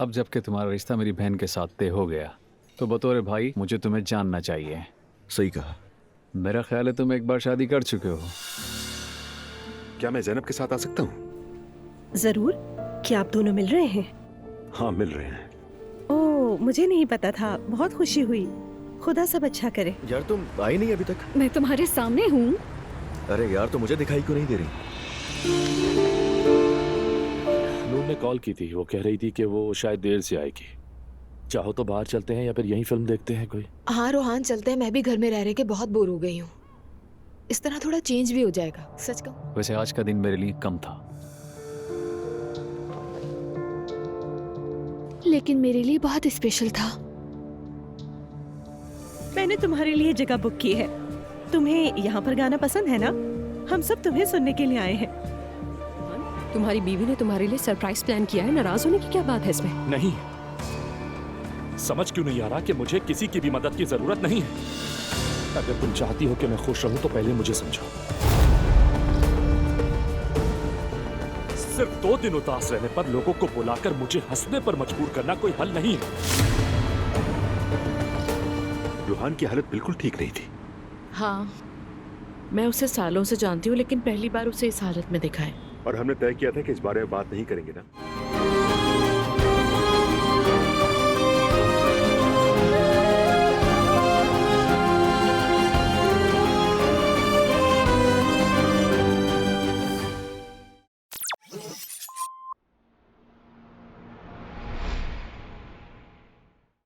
अब जबकि तुम्हारा रिश्ता मेरी बहन के साथ तय हो गया तो बतौर भाई मुझे तुम्हें जानना चाहिए। सही कहा। मेरा ख्याल है तुम एक बार शादी कर चुके हो। क्या मैं जैनब के साथ आ सकता हूँ? जरूर। क्या आप दोनों मिल रहे हैं? हाँ, मिल रहे हैं। ओह, मुझे नहीं पता था। बहुत खुशी हुई। खुदा सब अच्छा करे। यार तुम आई नहीं अभी तक? मैं तुम्हारे सामने हूँ। अरे यार, तो मुझे दिखाई क्यों नहीं दे रही? नूर ने कॉल की थी, वो कह रही थी कि वो शायद देर से आएगी। चाहो तो बाहर चलते हैं या फिर यहीं फिल्म देखते हैं कोई। हाँ रोहान, चलते हैं। मैं भी घर में रह के बहुत बोर हो गई हूँ। इस तरह थोड़ा चेंज भी हो जाएगा। सच कहूँ, वैसे आज का दिन मेरे लिए कम था, लेकिन मेरे लिए बहुत स्पेशल था। मैंने तुम्हारे लिए जगह बुक की है। तुम्हें यहाँ पर गाना पसंद है ना? हम सब तुम्हें सुनने के लिए आए हैं। तुम्हारी बीवी ने तुम्हारे लिए सरप्राइज प्लान किया है। नाराज होने की क्या बात है इसमें? नहीं, समझ क्यों नहीं आ रहा कि मुझे किसी की भी मदद की जरूरत नहीं है। अगर तुम चाहती हो कि मैं खुश रहूं तो पहले मुझे समझो। सिर्फ 2 दिन उदास रहने पर लोगों को बुलाकर मुझे हंसने पर मजबूर करना कोई हल नहीं है। रूहान की हालत बिल्कुल ठीक नहीं थी। हाँ, मैं उसे सालों से जानती हूँ, लेकिन पहली बार उसे इस हालत में देखा है। और हमने तय किया था कि इस बारे में बात नहीं करेंगे ना।